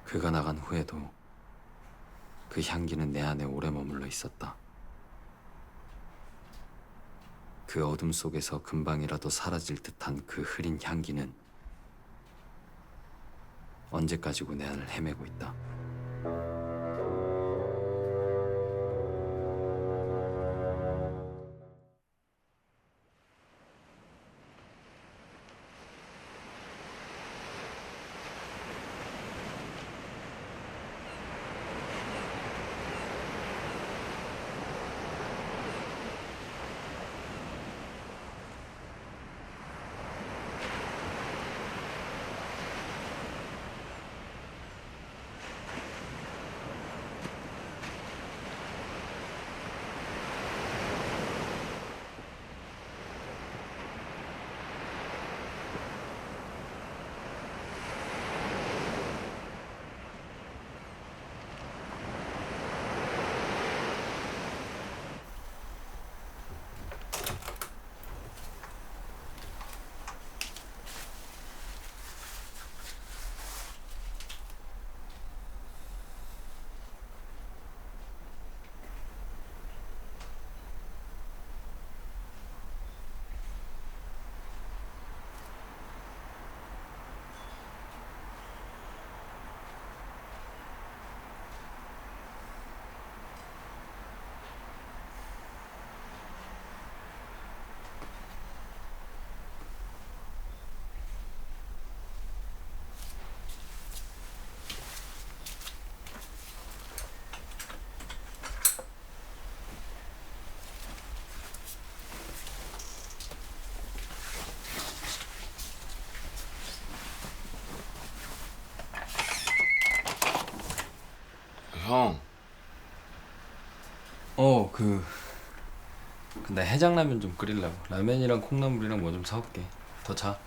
그가 나간 후에도 그 향기는 내 안에 오래 머물러 있었다. 그 어둠 속에서 금방이라도 사라질 듯한 그 흐린 향기는 언제까지고 내 안을 헤매고 있다. 형, 나 해장라면 좀 끓이려고. 라면이랑 콩나물이랑 뭐 좀 사올게. 더 자.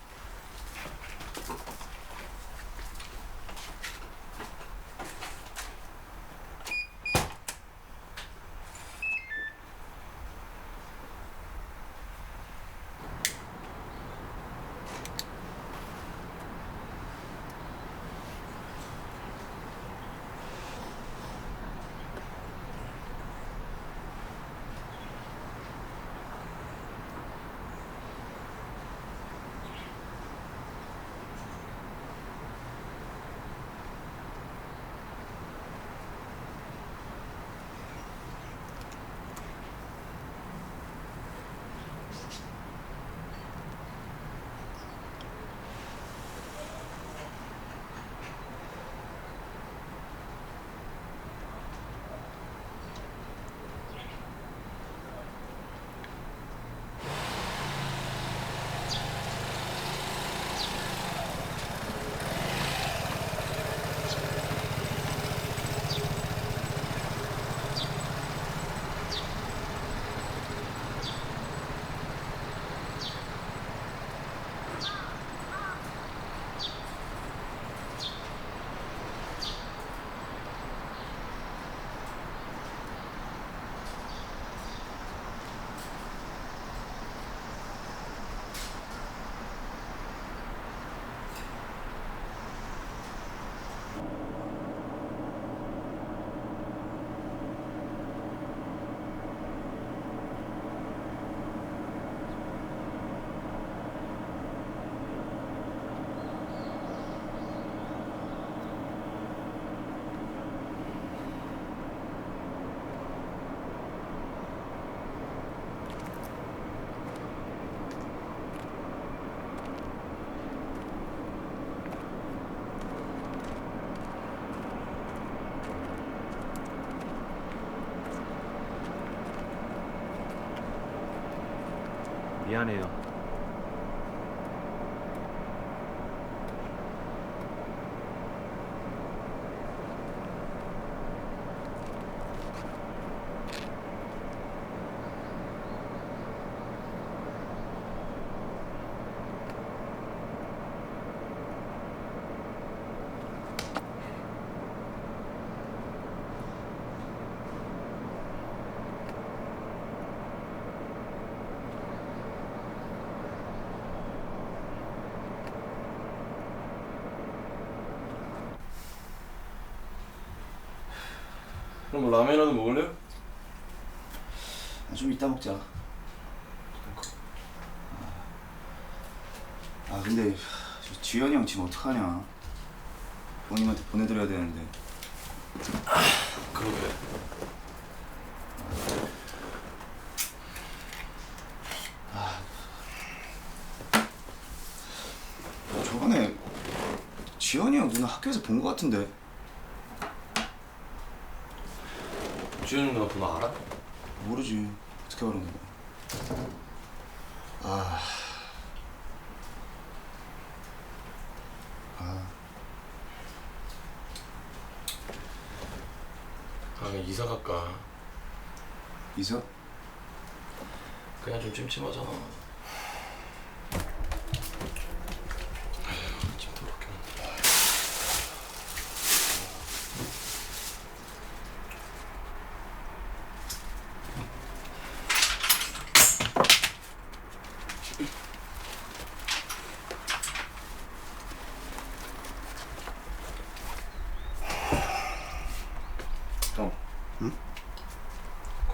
미안해요. 그럼 뭐 라면이라도 먹을래요? 좀 이따 먹자. 근데 저 지현이 형 지금 어떡하냐? 부모님한테 보내드려야 되는데. 그러게. 저번에 지현이 형 누나 학교에서 본 거 같은데. 지현이 누나 번호 알아? 모르지. 어떻게 알았는 거야? 그냥 이사 갈까? 이사? 그냥 좀 찜찜하잖아. 찜 더럽게. 형. 응?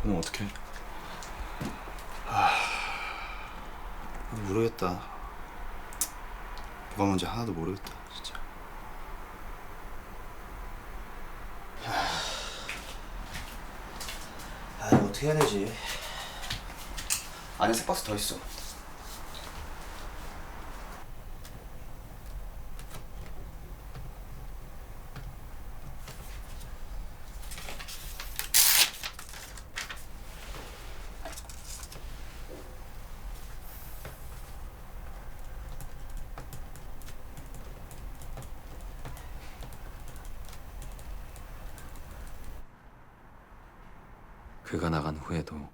그럼 어떡해? 모르겠다. 뭐가 뭔지 하나도 모르겠다, 진짜. 이거 어떻게 해야 되지? 안에 세 박스 더 있어. 그가 나간 후에도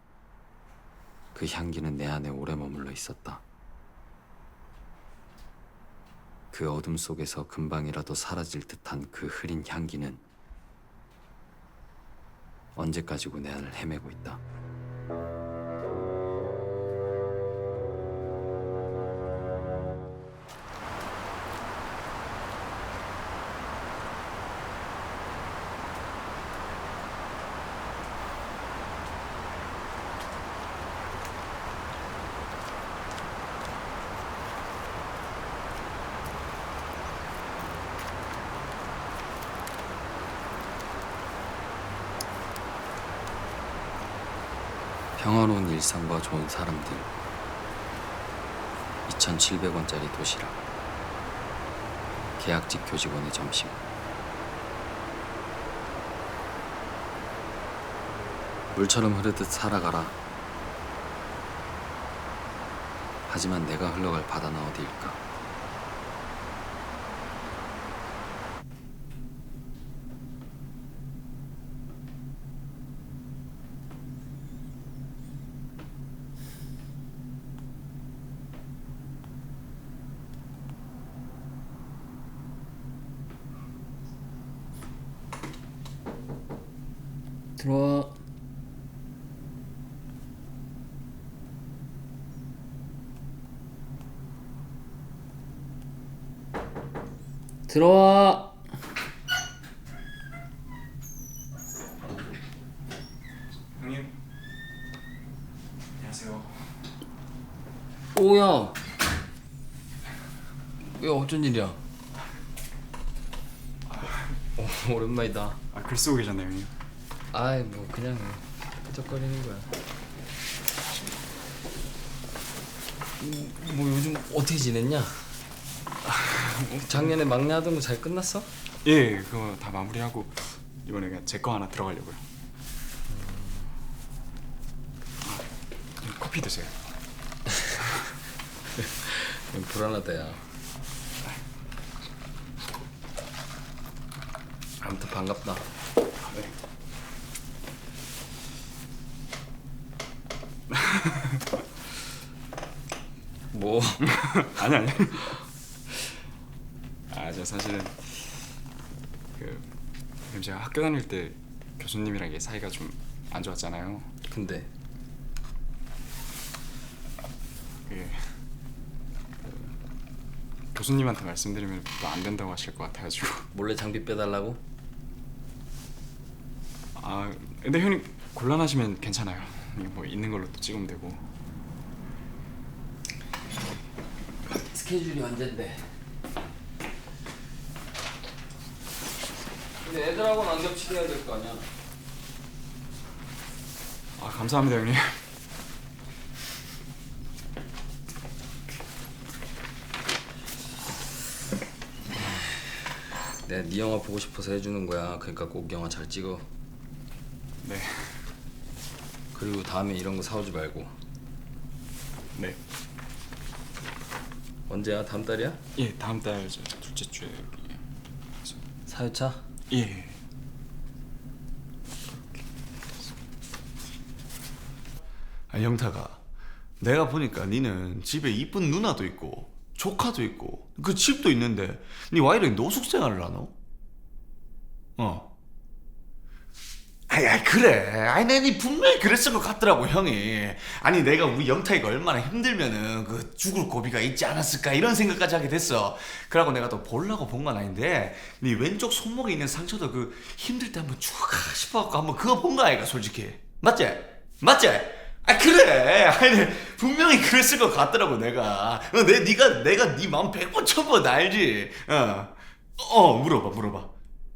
그 향기는 내 안에 오래 머물러 있었다. 그 어둠 속에서 금방이라도 사라질 듯한 그 흐린 향기는 언제까지고 내 안을 헤매고 있다. 평화로운 일상과 좋은 사람들, 2,700원짜리 도시락, 계약직 교직원의 점심. 물처럼 흐르듯 살아가라. 하지만 내가 흘러갈 바다는 어디일까? 들어와. 들어와. 형님, 안녕하세요. 오야. 왜 어쩐 일이야? 오랜만이다. 글 쓰고 계셨나요, 형님? 아이 뭐 그냥 끄적거리는 거야. 뭐 요즘 어떻게 지냈냐? 작년에 막내 하던 거 잘 끝났어? 예, 그거 다 마무리하고 이번에 그냥 제 거 하나 들어가려고요. 커피 드세요. 불안하다 야. 아무튼 반갑다. 네. 뭐? 아니. 저 사실은 제가 학교 다닐 때 교수님이랑 이게 사이가 좀 안 좋았잖아요. 근데 그게 교수님한테 말씀드리면 또 안 된다고 하실 것 같아가지고. 몰래 장비 빼달라고? 아 근데 형님 곤란하시면 괜찮아요. 뭐 있는 걸로 또 찍으면 되고. 스케줄이 언젠데? 근데 애들하고는 안 겹치게 해야 될 거 아니야? 아 감사합니다 형님. 내가 네 영화 보고 싶어서 해주는 거야. 그러니까 꼭 영화 잘 찍어. 네. 그리고 다음에 이런 거 사오지 말고. 네. 언제야? 다음 달이야? 예 다음 달 둘째 주에. 사회차? 예. 아, 영탁아, 내가 보니까 니는 집에 이쁜 누나도 있고 조카도 있고 그 집도 있는데 니 와 이래 노숙 생활을 하노? 아이 그래. 아니 내니 분명히 그랬을 것 같더라고 형이. 아니 내가 우리 영탁이가 얼마나 힘들면은 그 죽을 고비가 있지 않았을까 이런 생각까지 하게 됐어. 그러고 내가 또 보려고 본 건 아닌데 니 왼쪽 손목에 있는 상처도 그 힘들 때 한번 쭉 싶어갖고 한번 그거 본 거 아이가 솔직히. 맞지? 맞지? 아 그래. 아니 분명히 그랬을 것 같더라고 내가. 내가 네 마음 100번 1000번 알지. 물어봐.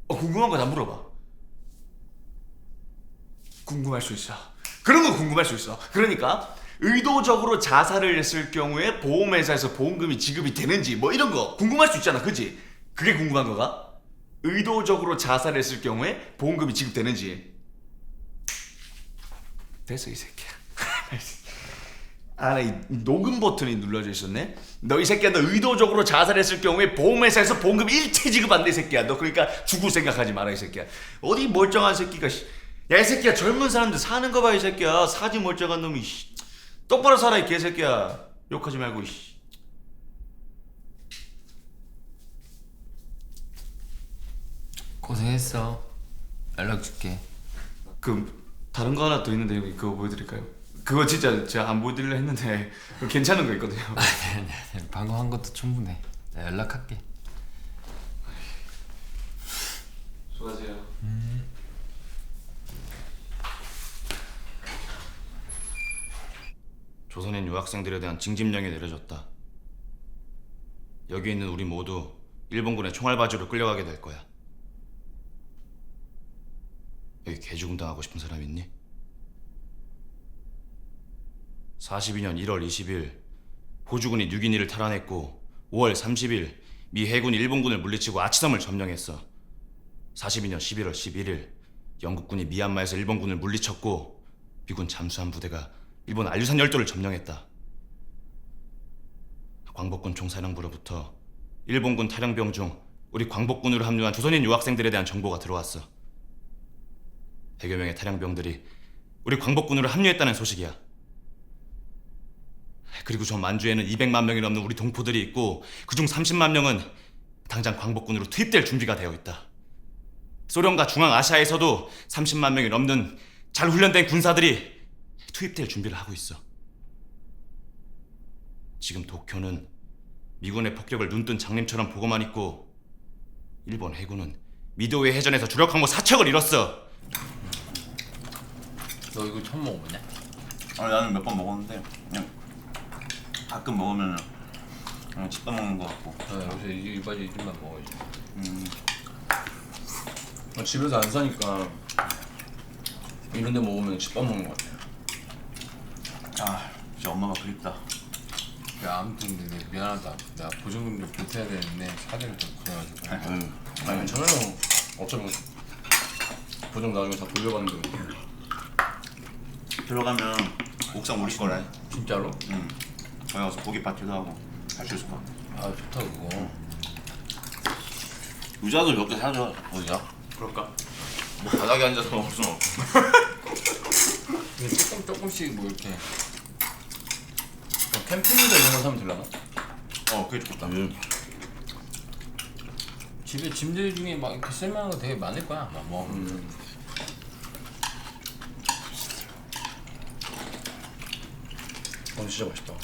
궁금한 거 다 물어봐. 궁금할 수 있어. 그런 거 궁금할 수 있어. 그러니까 의도적으로 자살을 했을 경우에 보험회사에서 보험금이 지급이 되는지 뭐 이런 거 궁금할 수 있잖아. 그치? 그게 궁금한 거가? 의도적으로 자살을 했을 경우에 보험금이 지급되는지. 됐어 이 새끼야. 아, 이 녹음 버튼이 눌러져 있었네. 너 이 새끼야, 너 의도적으로 자살했을 경우에 보험회사에서 보험금 일체 지급 안 돼 이 새끼야. 너 그러니까 죽을 생각하지 마라 이 새끼야. 어디 멀쩡한 새끼가. 야 이 새끼야, 젊은 사람들 사는 거 봐 이 새끼야. 사지 멀쩡한 놈이. 똑바로 살아 이 개새끼야. 욕하지 말고. 고생했어. 연락 줄게. 그 다른 거 하나 더 있는데 여기 그거 보여드릴까요? 그거 진짜 제가 안 보여드리려 했는데 그거 괜찮은 거 있거든요. 방금 한 것도 충분해. 나 연락할게. 수고하세요. 조선인 유학생들에 대한 징집령이 내려졌다. 여기 있는 우리 모두 일본군의 총알바지로 끌려가게 될 거야. 여기 개죽음 당하고 싶은 사람 있니? 42년 1월 20일 호주군이 뉴기니를 탈환했고 5월 30일 미 해군이 일본군을 물리치고 아치섬을 점령했어. 42년 11월 11일 영국군이 미얀마에서 일본군을 물리쳤고 미군 잠수함 부대가 일본 알류산 열도를 점령했다. 광복군 총사령부로부터 일본군 탈영병 중 우리 광복군으로 합류한 조선인 유학생들에 대한 정보가 들어왔어. 100여 명의 탈영병들이 우리 광복군으로 합류했다는 소식이야. 그리고 저 만주에는 200만 명이 넘는 우리 동포들이 있고 그중 30만 명은 당장 광복군으로 투입될 준비가 되어 있다. 소련과 중앙아시아에서도 30만 명이 넘는 잘 훈련된 군사들이 투입될 준비를 하고 있어. 지금 도쿄는 미군의 폭격을 눈뜬 장님처럼 보고만 있고 일본 해군은 미도해 해전에서 주력 항모 4척을 잃었어. 너 이거 처음 먹어보냐? 아니 나는 몇 번 먹었는데 그냥 가끔 먹으면 그냥 집밥 먹는 거 같고. 요새 이 바지 이 집만 먹어야지. 집에서 안 사니까 이런 데 먹으면 집밥 먹는 거 같아. 아 진짜 엄마가 그립다. 야 아무튼 근데 미안하다. 내가 보증금도 보태야 되는데 사정이 좀 그래가지고. 아니 괜찮아요. 어차피 보증 나중에 다 돌려받는데. 들어가면 옥상 올릴 거라. 진짜로? 응. 거기 가서 고기 파티도 하고 할 수 있을 것 같아. 아 좋다 그거. 의자도 몇 개 사줘. 어디야? 그럴까? 뭐 바닥에 앉아서 먹을 수는 없고. 이게 조금씩 뭐 이렇게. 캠핑 의자 이런 거 사면 되려나? 그게 좋겠다. 집에 짐들 중에 막 이렇게 쓸만한 거 되게 많을 거야 아마 뭐. 진짜 맛있다.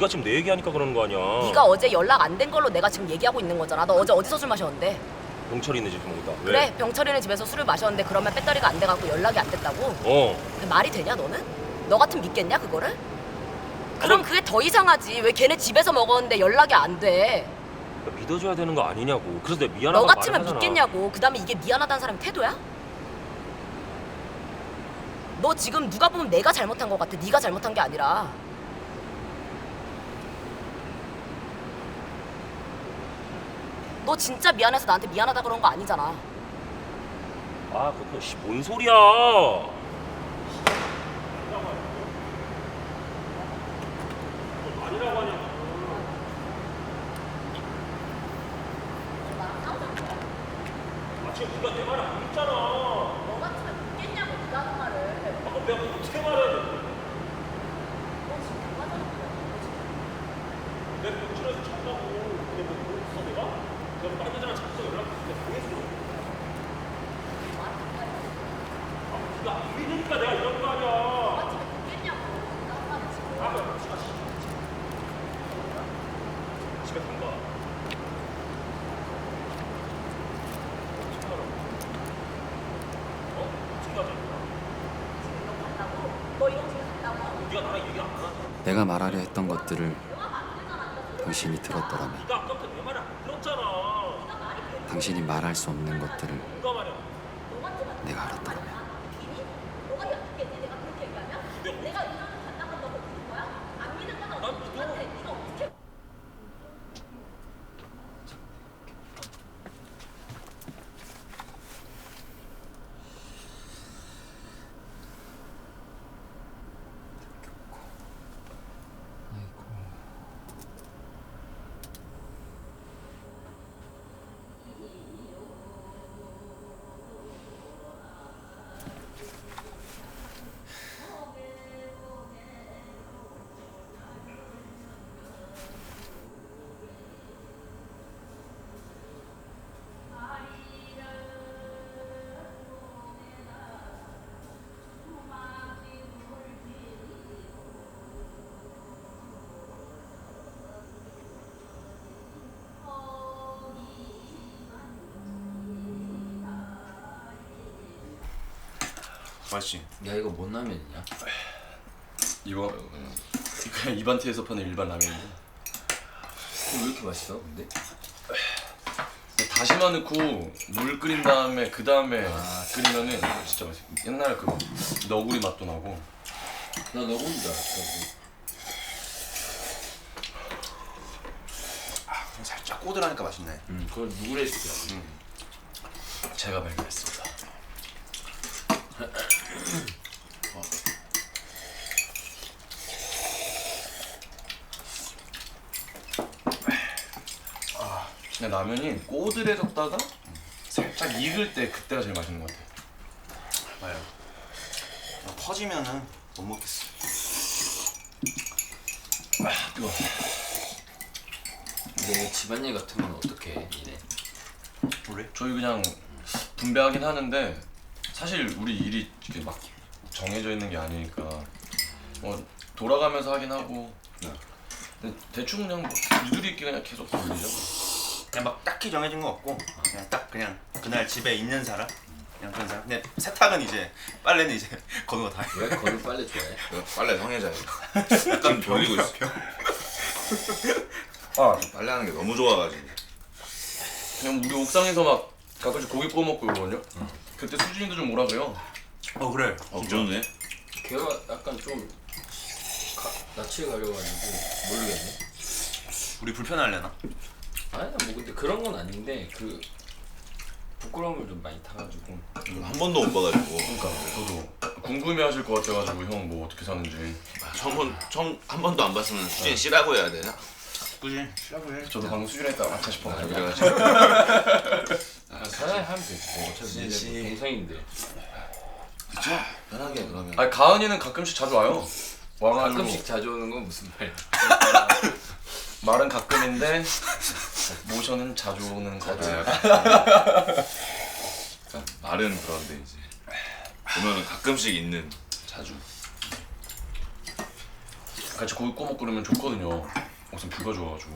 네가 지금 내 얘기하니까 그러는 거 아니야. 네가 어제 연락 안 된 걸로 내가 지금 얘기하고 있는 거잖아. 너 어제 어디서 술 마셨는데? 병철이 있는 집에서 먹었다. 왜? 그래, 병철이네 집에서 술을 마셨는데 그러면 배터리가 안 돼갖고 연락이 안 됐다고? 어. 말이 되냐 너는? 너 같으면 믿겠냐 그거를? 그럼 그게 더 이상하지. 왜 걔네 집에서 먹었는데 연락이 안 돼? 믿어줘야 되는 거 아니냐고. 그래서 내가 미안하다고 너 같으면 말을 하잖아. 믿겠냐고. 그 다음에 이게 미안하다는 사람의 태도야? 너 지금 누가 보면 내가 잘못한 것 같아. 네가 잘못한 게 아니라. 너 진짜 미안해서 나한테 미안하다 그런 거 아니잖아. 아, 그거 뭔 소리야? 너 같으면 믿겠냐고 네가 하는 말을. 그럼 내가 어떻게 말해? 너 지금 대화잖아. 내가 병철에서 잤다고. 근데 뭐 있어 내가? 내가 다른 여자랑 잤어 연락했는데 보냈어. 네가 안 믿으니까 내가 이런 거 아니야. 아, 그래. 집에 간다. 네가 나랑 얘기 안 하잖아. 내가 말하려 했던 것들을 당신이 들었더라면, 네가 아까부터 내 말을 안 들었잖아. 당신이 말할 수 없는 것들을 누가 말이야? 내가 알았더라면. 너가 믿겠니? 내가 그렇게 얘기하면? 내가 이러는 간다고 너 믿는 거야? 안 믿는 건 어떻게 똑같아. 네가 어떻게 맛있지? 야 이거 뭔 라면이냐? 이거 그냥 이반티에서 파는 일반 라면인데 왜 이렇게 맛있어 근데? 다시마 넣고 물 끓인 다음에 그 다음에 끓이면은 진짜 맛있어. 옛날 그 너구리 맛도 나고. 나 너구리인 줄 알았어. 살짝 꼬들하니까 맛있네. 그걸 누구 레시피야? 제가 발견했습니다. 근데 라면이 꼬들해졌다가 살짝 익을 때 그때가 제일 맛있는 것 같아. 맞아요. 퍼지면은 못 먹겠어. 뜨거워. 근데 집안일 같으면 어떻게 해 니네? 그래? 저희 그냥 분배하긴 하는데 사실 우리 일이 이렇게 막 정해져 있는 게 아니니까 뭐 돌아가면서 하긴 하고. 근데 대충 그냥 뭐 유두리 있게 그냥 계속 돌리죠. 그냥 막 딱히 정해진 거 없고 그냥 딱 그냥 그날 집에 있는 사람 그냥 그런 사람. 근데 세탁은 이제 빨래는 이제 건우가 다 해. 왜 거는 빨래 좋아해? 빨래 성애자야. 약간 병이고 있어. 빨래하는 게 너무 좋아가지고. 그냥 우리 옥상에서 막 가끔씩 고기 구워 먹고 이러거든요. 그때 수진이도 좀 오라고요. 그래. 좋네. 걔가 약간 좀 낯을 가려가지고 모르겠네. 우리 불편하려나? 아니야 뭐 근데 그런 건 아닌데 그 부끄러움을 좀 많이 타가지고. 한 번도 못 봐가지고. 그러니까 저도 궁금해하실 것 같아가지고 형 뭐 어떻게 사는지. 처음 한 번도 안 봤으면 수진 씨라고 해야 되나? 그지? 싫다고 해. 저도 방금 수진했다 맞다 싶어가지고. 그래가지고. 사랑해 하면 되지 뭐 어차피 이제 동생인데. 그쵸? 편하게 그러면. 아니 가은이는 가끔씩 자주 와요. 와가지고 가끔씩 자주 오는 건 무슨 말이야? 말은 가끔인데 모션은 자주 오는 거죠. 그러니까 말은 그런데 이제 보면은 가끔씩 있는 자주. 같이 고기 구워 먹고 그러면 좋거든요. 우선 뷰가 좋아가지고.